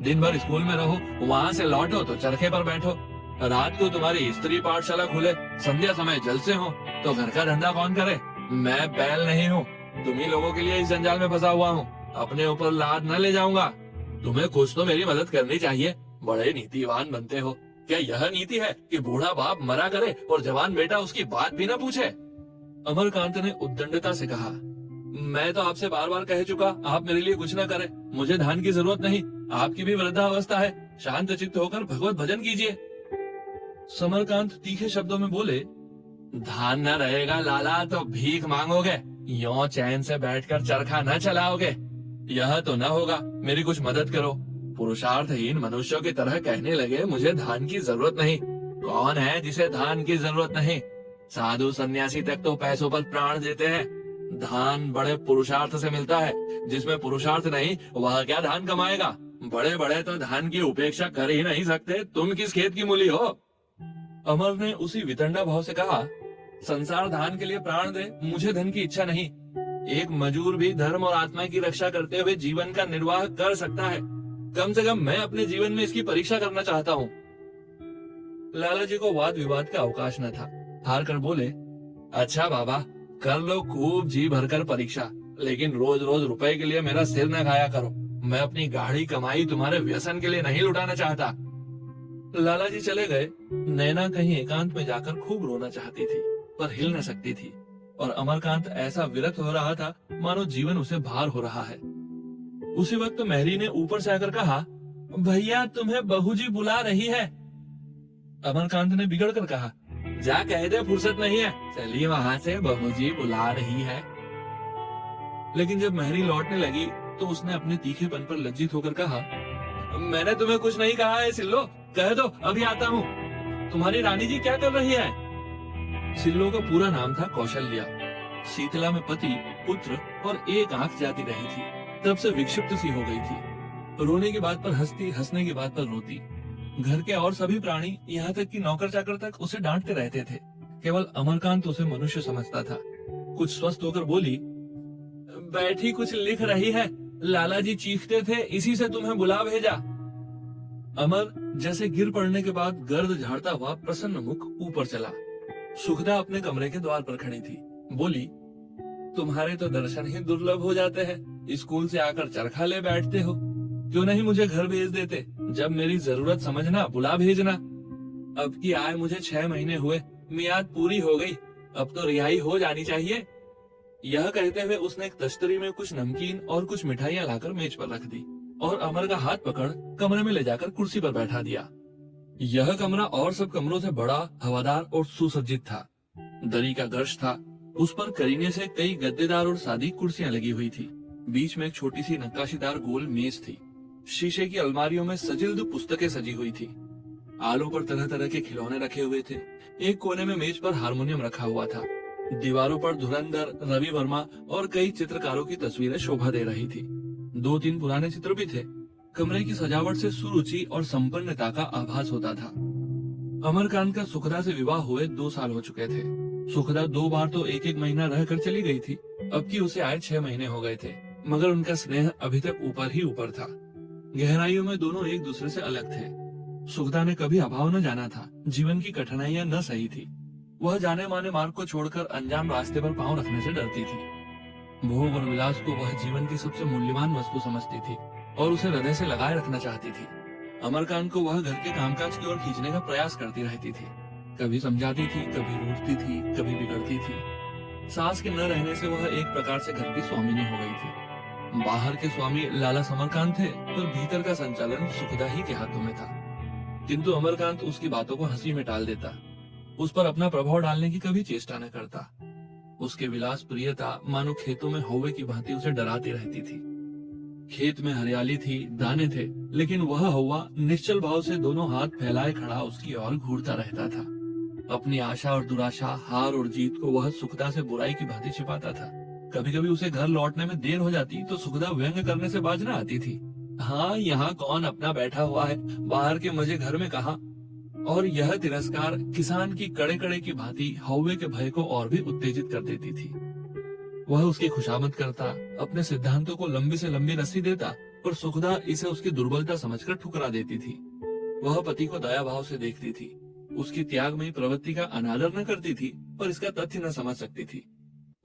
दिन भर स्कूल में रहो, वहाँ से लौटो तो चरखे पर बैठो। रात को तुम्हारी स्त्री पाठशाला खुले, संध्या समय जलसे हो, तो घर का धंधा कौन करे? मैं बैल नहीं हूँ, तुम्ही लोगों के लिए इस जंजाल में फंसा हुआ हूँ। अपने ऊपर लाद न ले जाऊंगा। तुम्हें कुछ तो मेरी मदद करनी चाहिए। बड़े नीतिवान बनते हो। क्या यह नीति है कि बूढ़ा बाप मरा करे और जवान बेटा उसकी बात भी न पूछे? अमरकांत ने उद्दंडता से कहा, मैं तो आपसे बार बार कह चुका, आप मेरे लिए कुछ न करें। मुझे धान की जरूरत नहीं। आपकी भी वृद्धावस्था है। शांत चित्त होकर भगवत भजन कीजिए। समरकांत तीखे शब्दों में बोले, धान न रहेगा लाला तो भीख मांगोगे, यों चैन से बैठकर चरखा न चलाओगे। यह तो न होगा। मेरी कुछ मदद करो। पुरुषार्थहीन मनुष्यों की तरह कहने लगे, मुझे धान की जरूरत नहीं। कौन है जिसे धान की जरूरत नहीं? साधु सन्यासी तक तो पैसों पर प्राण देते हैं। धान बड़े पुरुषार्थ से मिलता है। जिसमें पुरुषार्थ नहीं वह क्या धान कमाएगा? बड़े बड़े तो धान की उपेक्षा कर ही नहीं सकते। तुम किस खेत की मूली हो? अमर ने उसी वितंडा भाव से कहा, संसार धान के लिए प्राण दे, मुझे धन की इच्छा नहीं। एक मजूर भी धर्म और आत्मा की रक्षा करते हुए जीवन का निर्वाह कर सकता है। कम से कम मैं अपने जीवन में इसकी परीक्षा करना चाहता हूँ। लाला जी को वाद विवाद का अवकाश न था। हार कर बोले, अच्छा बाबा, कर लो खूब जी भरकर परीक्षा, लेकिन रोज रोज रुपए के लिए मेरा सिर न खाया करो। मैं अपनी गाढ़ी कमाई तुम्हारे व्यसन के लिए नहीं लुटाना चाहता। लाला जी चले गए। नैना कहीं एकांत में जाकर खूब रोना चाहती थी, पर हिल न सकती थी। और अमरकांत ऐसा विरक्त हो रहा था मानो जीवन उसे भार हो रहा है। उसी वक्त मैरी ने ऊपर से आकर कहा, भैया तुम्हें बहू जी बुला रही है। अमरकांत ने बिगड़ कर कहा, जा कह दे फुर्सत नहीं है। चलिए वहाँ से, बहू जी बुला रही है। लेकिन जब मैरी लौटने लगी तो उसने अपने तीखेपन पर लज्जित होकर कहा, मैंने तुम्हें कुछ नहीं कहा है सिल्लो, कह दो अभी आता हूँ। तुम्हारी रानी जी क्या कर रही है? सिल्लो का पूरा नाम था कौशल्या। शीतला में पति, पुत्र और एक आंख जाती रही थी। तब से विक्षिप्त सी हो गई थी। रोने की बात पर हंसती, हंसने की बात पर रोती। घर के और सभी प्राणी, यहाँ तक कि नौकर चाकर तक उसे डांटते रहते थे। केवल अमरकांत उसे मनुष्य समझता था। कुछ स्वस्थ होकर बोली, बैठी कुछ लिख रही है। लाला जी चीखते थे, इसी से तुम्हें बुला भेजा। अमर जैसे गिर पड़ने के बाद गर्द झाड़ता हुआ प्रसन्न मुख ऊपर चला। सुखदा अपने कमरे के द्वार पर खड़ी थी। बोली, तुम्हारे तो दर्शन ही दुर्लभ हो जाते हैं। स्कूल से आकर चरखा ले बैठते हो। क्यों नहीं मुझे घर भेज देते? जब मेरी जरूरत समझना, बुला भेजना। अब की आय मुझे 6 महीने हुए, मियाद पूरी हो गई। अब तो रिहाई हो जानी चाहिए। यह कहते हुए उसने एक तश्तरी में कुछ नमकीन और कुछ मिठाइयाँ लाकर मेज पर रख दी और अमर का हाथ पकड़ कमरे में ले जाकर कुर्सी पर बैठा दिया। यह कमरा और सब कमरों से बड़ा, हवादार और सुसज्जित था। दरी का गर्श था। उस पर करीने से कई गद्देदार और सादी कुर्सियां लगी हुई थी। बीच में एक छोटी सी नक्काशीदार गोल मेज थी। शीशे की अलमारियों में सजिल्द पुस्तकें सजी हुई थी। आलों पर तरह तरह के खिलौने रखे हुए थे। एक कोने में मेज पर हारमोनियम रखा हुआ था। दीवारों पर धुरंधर, रवि वर्मा और कई चित्रकारों की तस्वीरें शोभा दे रही थी। 2-3 पुराने चित्र भी थे। कमरे की सजावट से सुरुचि और संपन्नता का आभास होता था। अमरकांत का सुखदा से विवाह हुए 2 साल हो चुके थे। सुखदा 2 बार तो 1-1 महीना रहकर चली गई थी। अब की उसे आए 6 महीने हो गए थे, मगर उनका स्नेह अभी तक ऊपर ही ऊपर था। गहराइयों में दोनों एक दूसरे से अलग थे। सुखदा ने कभी अभाव न जाना था। जीवन की कठिनाइयां न सही थी। वह जाने माने मार्ग को छोड़कर अनजान रास्ते पर पांव रखने से डरती थी। भोग और विलास को वह जीवन की सबसे मूल्यवान वस्तु समझती थी और उसे हृदय से लगाए रखना चाहती थी। अमरकांत को वह घर के कामकाज की ओर खींचने का प्रयास करती रहती थी। कभी समझाती थी, कभी रूठती थी, कभी बिगड़ती थी। सास के न रहने से वह एक प्रकार से घर की स्वामिनी हो गई थी। बाहर के स्वामी लाला समरकांत थे, पर भीतर का संचालन सुखदा ही के हाथों में था। किंतु अमरकांत उसकी बातों को हंसी में टाल देता। उस पर अपना प्रभाव डालने की कभी चेष्टा न करता। उसके विलास प्रियता मानो खेतों में हौवे की भांति उसे डराती रहती थी। खेत में हरियाली थी, दाने थे, लेकिन वह हौवा निश्चल भाव से दोनों हाथ फैलाए खड़ा उसकी ओर घूरता रहता था। अपनी आशा और दुराशा, हार और जीत को वह सुखदा से बुराई की भांति छिपाता था। कभी कभी उसे घर लौटने में देर हो जाती तो सुखदा व्यंग करने से बाज न आती थी। हाँ, यहाँ कौन अपना बैठा हुआ है, बाहर के मजे घर में कहाँ। और यह तिरस्कार किसान की कड़े कड़े की भांति हौवे के भय को और भी उत्तेजित कर देती थी। वह उसकी खुशामद करता, अपने सिद्धांतों को लंबी से लंबी रस्सी देता पर सुखदा इसे उसकी दुर्बलता समझकर ठुकरा देती थी। वह पति को दया भाव से देखती थी, उसकी त्यागमयी प्रवृत्ति का अनादर न करती थी, पर इसका तथ्य न समझ सकती थी।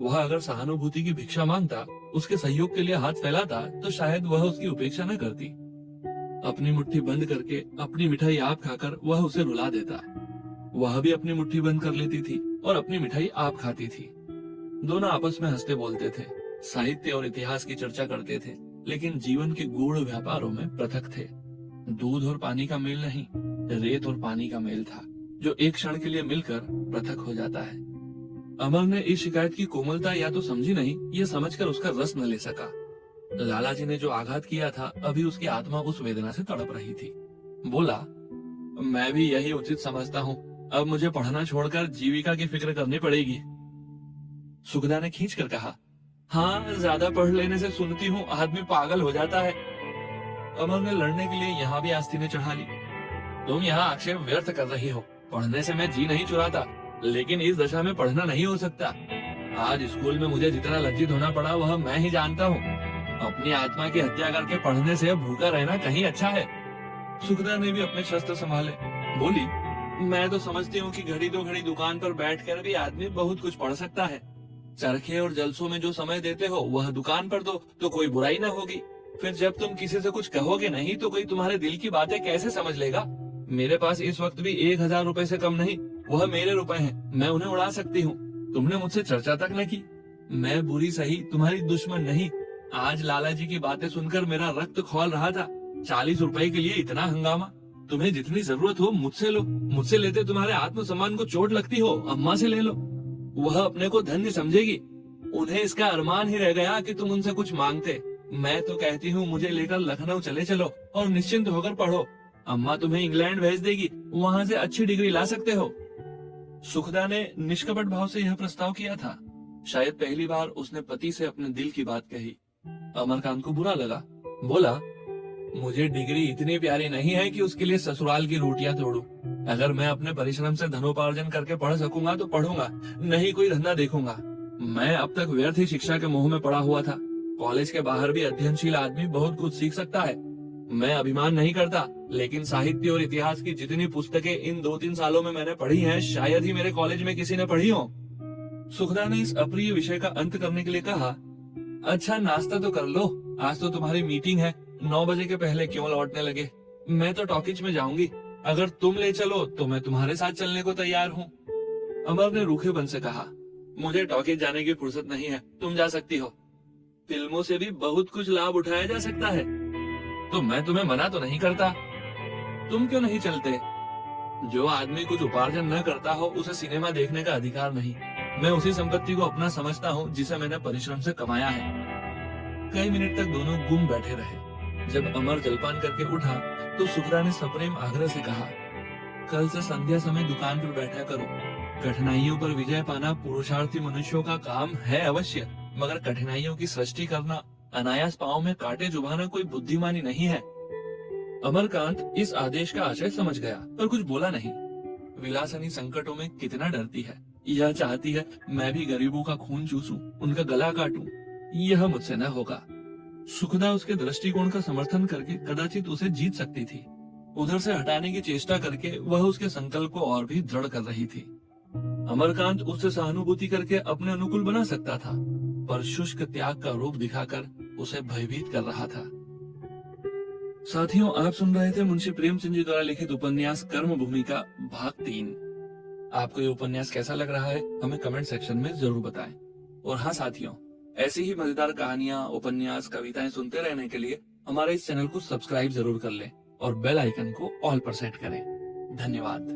वह अगर सहानुभूति की भिक्षा मांगता, उसके सहयोग के लिए हाथ फैलाता, तो शायद वह उसकी उपेक्षा न करती। अपनी मुट्ठी बंद करके अपनी मिठाई आप खाकर वह उसे रुला देता। वह भी अपनी मुट्ठी बंद कर लेती थी और अपनी मिठाई आप खाती थी। दोनों आपस में हंसते बोलते थे, साहित्य और इतिहास की चर्चा करते थे, लेकिन जीवन के गूढ़ व्यापारों में पृथक थे। दूध और पानी का मेल नहीं, रेत और पानी का मेल था, जो एक क्षण के लिए मिलकर पृथक हो जाता है। अमर ने इस शिकायत की कोमलता या तो समझी नहीं, यह समझकर उसका रस न ले सका। लालाजी ने जो आघात किया था, अभी उसकी आत्मा उस वेदना से तड़प रही थी। बोला, मैं भी यही उचित समझता हूँ। अब मुझे पढ़ना छोड़कर जीविका की फिक्र करनी पड़ेगी। सुखदा ने खींच कर कहा, हाँ, ज्यादा पढ़ लेने से सुनती हूँ आदमी पागल हो जाता है। अमर ने लड़ने के लिए यहाँ भी आस्तीनें चढ़ा ली। तुम यहाँ आक्षेप व्यर्थ कर रही हो। पढ़ने से मैं जी नहीं चुराता, लेकिन इस दशा में पढ़ना नहीं हो सकता। आज स्कूल में मुझे जितना लज्जित होना पड़ा वह मैं ही जानता हूँ। अपनी आत्मा की हत्या करके पढ़ने से भूखा रहना कहीं अच्छा है। सुखदा ने भी अपने शस्त्र संभाले। बोली, मैं तो समझती हूँ कि घड़ी दो घड़ी दुकान पर बैठकर भी आदमी बहुत कुछ पढ़ सकता है। चरखे और जलसों में जो समय देते हो वह दुकान पर दो तो कोई बुराई न होगी। फिर जब तुम किसी से कुछ कहोगे नहीं तो कोई तुम्हारे दिल की बातें कैसे समझ लेगा। मेरे पास इस वक्त भी 1000 रुपए से कम नहीं, वह मेरे रुपए हैं, मैं उन्हें उड़ा सकती हूँ। तुमने मुझसे चर्चा तक न की। मैं बुरी सही, तुम्हारी दुश्मन नहीं। आज लाला जी की बातें सुनकर मेरा रक्त खौल रहा था। 40 रुपए के लिए इतना हंगामा। तुम्हें जितनी जरूरत हो मुझसे लो। मुझसे लेते तुम्हारे आत्मसम्मान को चोट लगती हो, अम्मा से ले लो। वह अपने को धन्य समझेगी। उन्हें इसका अरमान ही रह गया कि तुम उनसे कुछ मांगते। मैं तो कहती हूँ मुझे लेकर लखनऊ चले चलो और निश्चिंत होकर पढ़ो। अम्मा तुम्हें इंग्लैंड भेज देगी, वहाँ से अच्छी डिग्री ला सकते हो। सुखदा ने निष्कपट भाव से यह प्रस्ताव किया था। शायद पहली बार उसने पति से अपने दिल की बात कही। अमरकांत को बुरा लगा। बोला, मुझे डिग्री इतनी प्यारी नहीं है कि उसके लिए ससुराल की रोटियां तोड़ूं। अगर मैं अपने परिश्रम से धनोपार्जन करके पढ़ सकूंगा तो पढ़ूंगा, नहीं कोई धंधा देखूंगा। मैं अब तक व्यर्थ ही शिक्षा के मोह में पड़ा हुआ था। कॉलेज के बाहर भी अध्ययनशील आदमी बहुत कुछ सीख सकता है। मैं अभिमान नहीं करता, लेकिन साहित्य और इतिहास की जितनी पुस्तकें इन 2-3 सालों में मैंने पढ़ी हैं, शायद ही मेरे कॉलेज में किसी ने पढ़ी हो। सुखदा ने इस अप्रिय विषय का अंत करने के लिए कहा, अच्छा नाश्ता तो कर लो, आज तो तुम्हारी मीटिंग है। 9 बजे के पहले क्यों लौटने लगे? मैं तो टॉकीज में जाऊंगी। अगर तुम ले चलो तो मैं तुम्हारे साथ चलने को तैयार हूँ। अमर ने रूखेपन से कहा, मुझे टॉकीज जाने की फुर्सत नहीं है, तुम जा सकती हो। फिल्मों से भी बहुत कुछ लाभ उठाया जा सकता है, तो मैं तुम्हें मना तो नहीं करता। तुम क्यों नहीं चलते? जो आदमी कुछ उपार्जन न करता हो उसे सिनेमा देखने का अधिकार नहीं। मैं उसी संपत्ति को अपना समझता हूँ जिसे मैंने परिश्रम से कमाया है। कई मिनट तक दोनों गुम बैठे रहे। जब अमर जलपान करके उठा तो सुखदा ने सप्रेम आग्रह से कहा, कल से संध्या समय दुकान पर बैठा करो। कठिनाइयों पर विजय पाना पुरुषार्थी मनुष्यों का काम है अवश्य, मगर कठिनाइयों की सृष्टि करना, अनायास पांव में कांटे चुभाना कोई बुद्धिमानी नहीं है। अमरकांत इस आदेश का आशय समझ गया, पर कुछ बोला नहीं। विलासनी संकटों में कितना डरती है। यह चाहती है मैं भी गरीबों का खून चूसूं, उनका गला काटूं। यह मुझसे न होगा। सुखदा उसके दृष्टिकोण का समर्थन करके कदाचित उसे जीत सकती थी। उधर से हटाने की चेष्टा करके वह उसके संकल्प को और भी दृढ़ कर रही थी। अमरकांत उससे सहानुभूति करके अपने अनुकूल बना सकता था, पर शुष्क त्याग का रूप दिखाकर उसे भयभीत कर रहा था। साथियों, आप सुन रहे थे मुंशी प्रेमचंद जी द्वारा लिखित उपन्यास कर्म भूमिका भाग 3। आपको ये उपन्यास कैसा लग रहा है हमें कमेंट सेक्शन में जरूर बताएं। और हाँ साथियों, ऐसी ही मजेदार कहानियां, उपन्यास, कविताएं सुनते रहने के लिए हमारे इस चैनल को सब्सक्राइब जरूर कर लें और बेल आइकन को ऑल पर सेट करें। धन्यवाद।